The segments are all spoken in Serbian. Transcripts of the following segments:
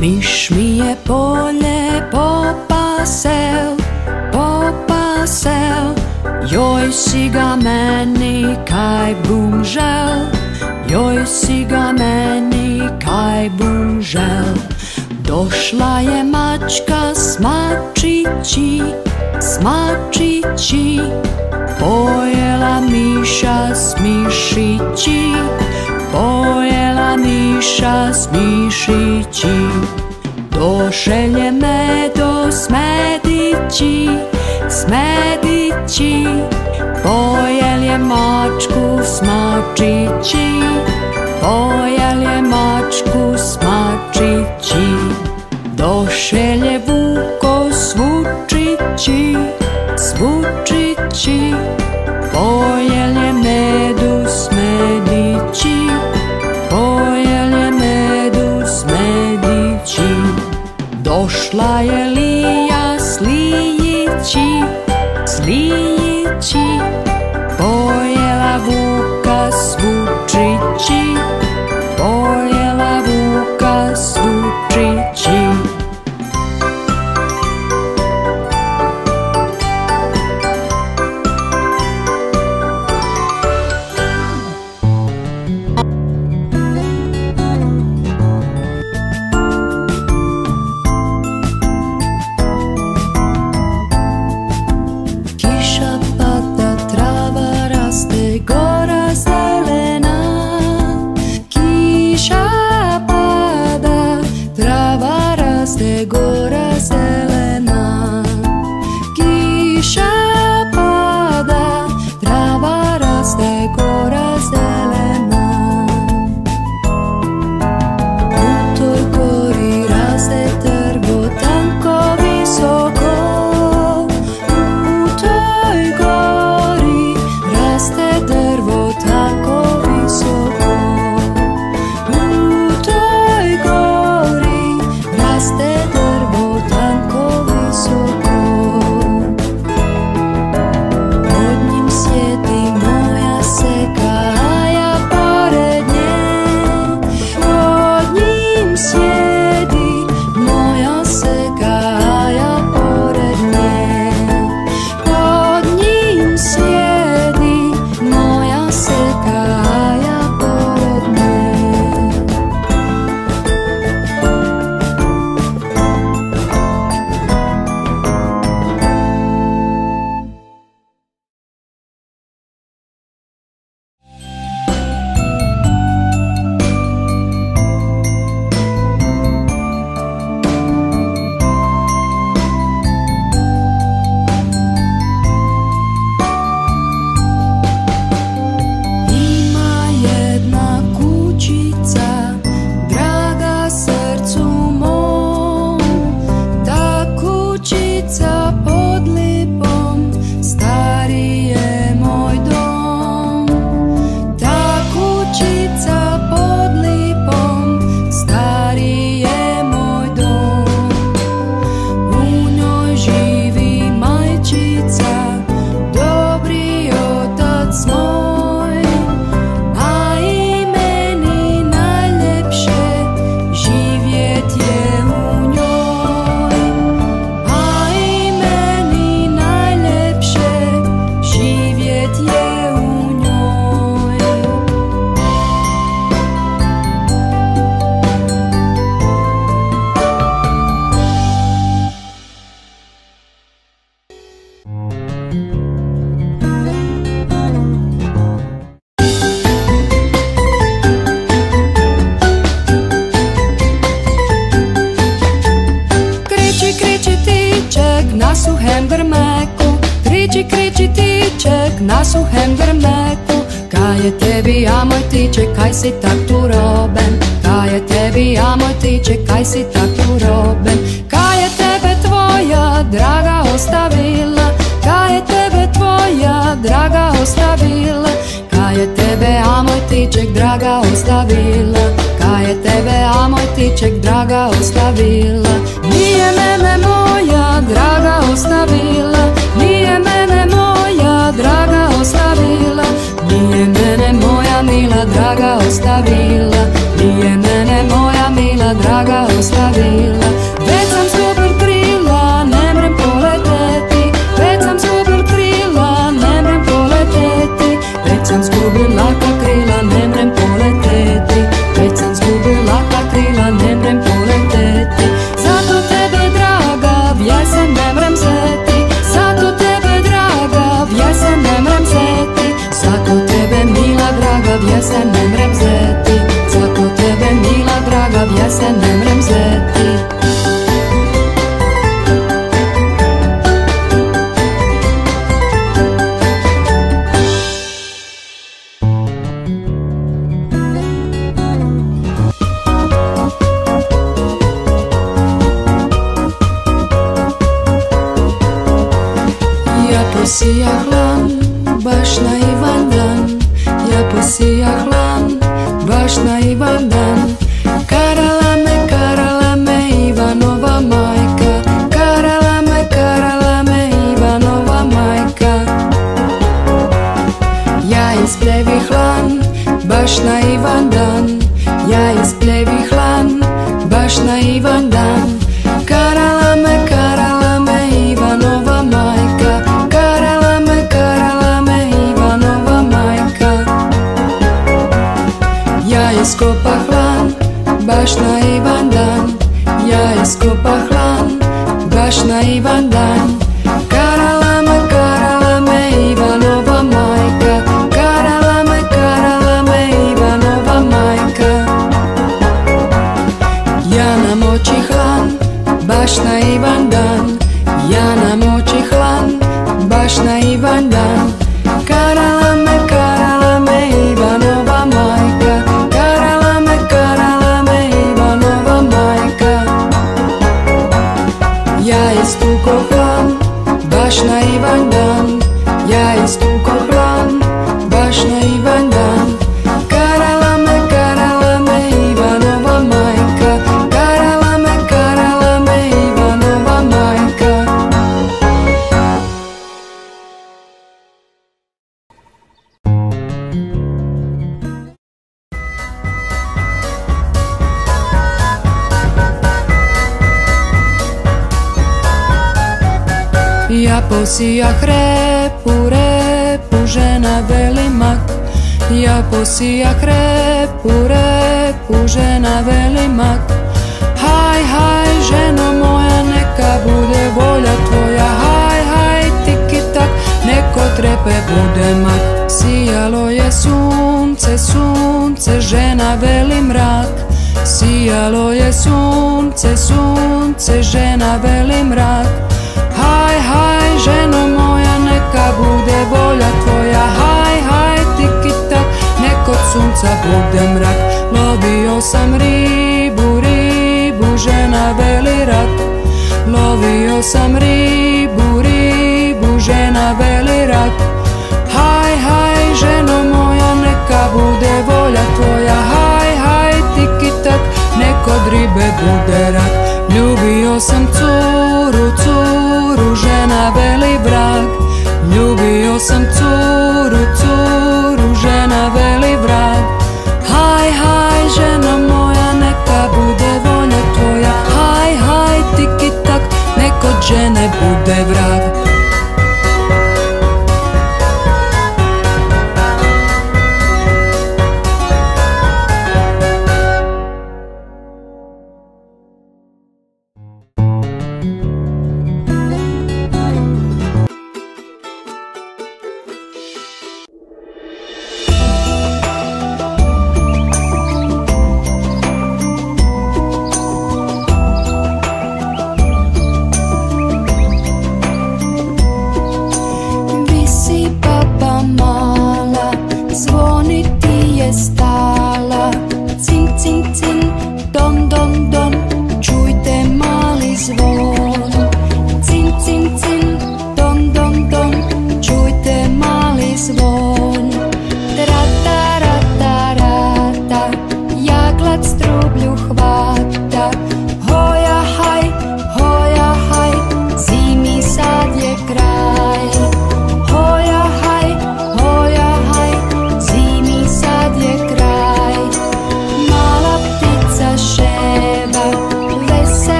Miš mi je polje popasel, joj si ga meni kaj bum žel, joj si ga meni kaj bum žel. Došla je mačka s mačići, pojela miša s mišići, pojela miša s mišići. Došelje medo s medići, pojel je mačku s mačići, pojel je mačku s mačići. Došelje vuko s vučići, pojel je medu s medići, pojel je medu s medići. Došla je lija s lijići, pojela vuka s vučići, pojela vuka s vučići. Na suhem grmeku, kaj je tebi, a moj tiče, kaj si tak tu roben? Kaj je tebi, a moj tiče, kaj si tak tu roben? Kaj je tebe tvoja draga ostavila? Kaj je tebe tvoja draga ostavila? Kaj je tebe, a moj tiček, draga ostavila? Kaj je tebe, a moj tiček, draga ostavila? Nije mene moja draga ostavila, nije mene moja draga ostavila, nije mene moja mila draga ostavila, nije mene moja mila draga ostavila. posijah lan, baš na Ivandan. Ja posijah lan, baš na Ivandan. Karala me Ivanova majka. Karala me Ivanova majka. Ja isplevih lan, baš na Ivandan. Ja isplevih lan, baš na Ivandan. Karala me Ivanova majka. Karala me Ivanova majka. Ja iskopah lan, baš na Ivandan. Ja iskopah lan, baš na Ivandan. Karala me Ivanova majka. Karala me Ivanova majka. Ja namočih lan, baš na Ivandan. Ja namočih lan, baš na Ivandan. Karala me Ivanova majka. Karala me Ivanova majka. Ja istukoh lan, baš na Ivandan. Ja istukoh lan, baš na Ivandan. Karala me Ivanova majka. Karala me Ivanova majka. Ja posijah repu, repu, žena veli mak. Ja posijah repu, repu, žena veli mak. Haj, haj, ženo moja, neka bude volja tvoja. Haj, haj, tiki tak, neko trepe bude mak. Sijalo je sunce, sunce, žena veli mrak. Sijalo je sunce, sunce, žena veli mrak. Haj, haj, ženo moja, neka bude volja tvoja. Haj, haj, tiki tak, nek od sunca bude mrak. Lovio sam ribu, ribu, žena veli rak. Lovio sam ribu, ribu, žena veli rak. Haj, haj, ženo moja, neka bude volja tvoja. Haj, haj, tiki tak, nek od ribe bude rak. Ljubio sam curu, curu, žena veli vrag. Ljubio sam curu, curu, žena veli vrag. Haj, haj, žena moja, neka bude volja tvoja. Haj, haj, tiki tak, nek od žene bude vrag.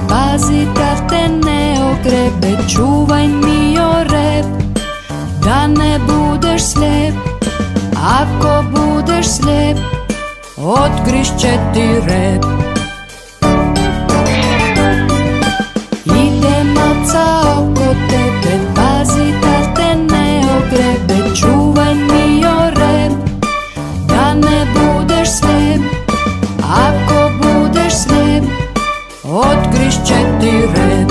pazi da te ne ogrebe, čuvaj mio rep, da ne budeš slijep. Ako budeš slijep, Odgrišće ti rep. Ide maca oko tebe, pazi da te ne ogrebe. Čuvaj mio rep, da ne budeš slijep. Ako budeš slijep, odgrišće ti rep.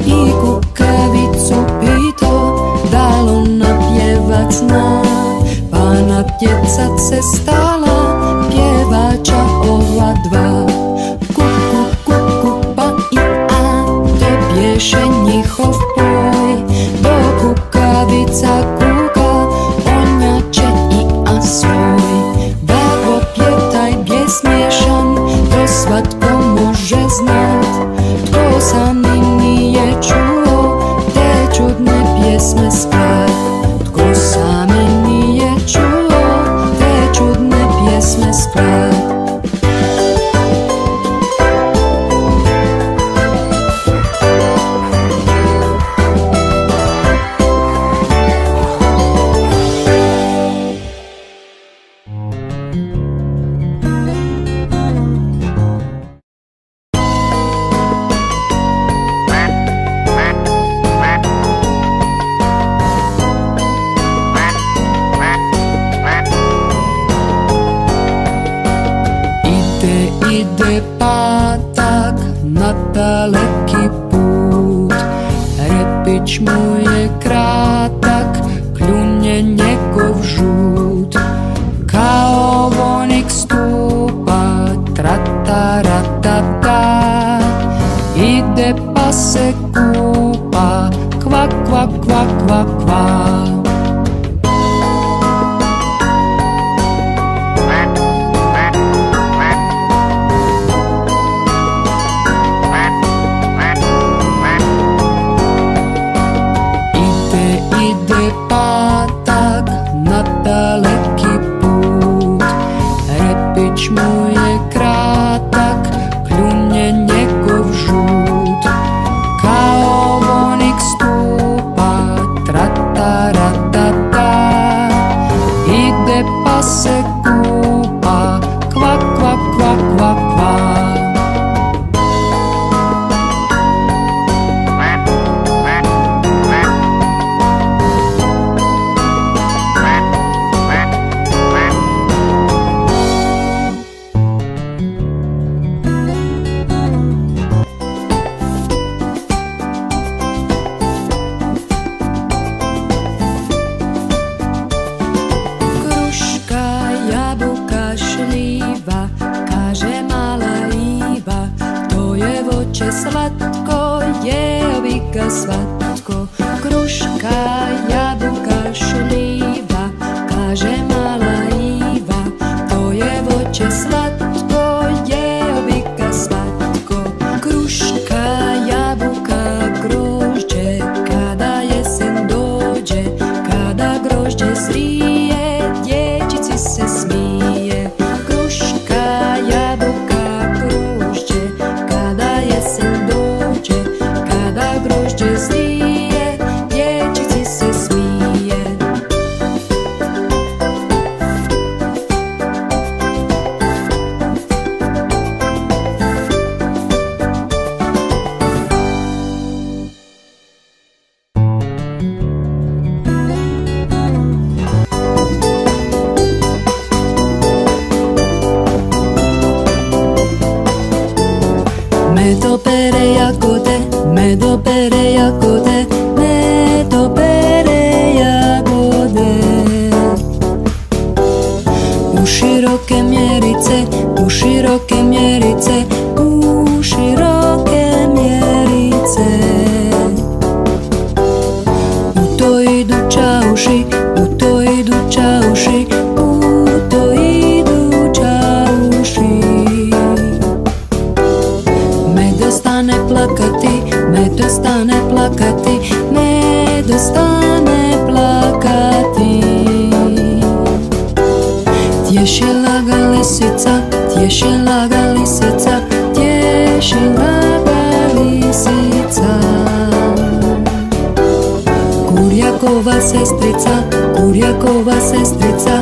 I kukavicu pito, da li ona pjevat zna, pa natjecat se stala pjevača ova dva. Kuku, kuku, pa i a, to pješe njihov poj. Do kukavica kuka, on jače i a svoj. Da popje taj bijes smiješan, to svatko može znat. Tko sami nije čuo te čudne pjesme skrat. Tko sami nije čuo te čudne pjesme skrat. Ide patak na daleki put, repić mu je kratak, kljunje njegov žut. Kao vonik stupa, trataratata, ide pa se kupa, kvak, kvak, kvak, kvak, kvak. Ide patak na daleki put, repić mu je kratak, kljunje njegov žut. Kao vonik stupa, trataratata, ide pa se kupa, kvak, kvak, kvak, kvak, kvak. Kaže mala riba, to je voće slatko, jeo bi ga svatko. Kruška, jabuka, šljiva, kaže mala riba, to je voće slatko, jeo bi ga svatko. Kruška, jabuka, grožđe, kada jesen dođe, kada grožđe zrije, dječici se smije. Kruška, jabuka, grožđe, kada jesen dođe, kada grožđe zrije, dječici se smije. Medo bere jagode, medo bere jagode, medo bere jagode. U široke mjerice, u široke mjerice, u široke mjerice. U to idu čauši, u to idu čauši, Tješila ga lisica, tješila ga lisica. Kurjakova sestrica, kurjakova sestrica,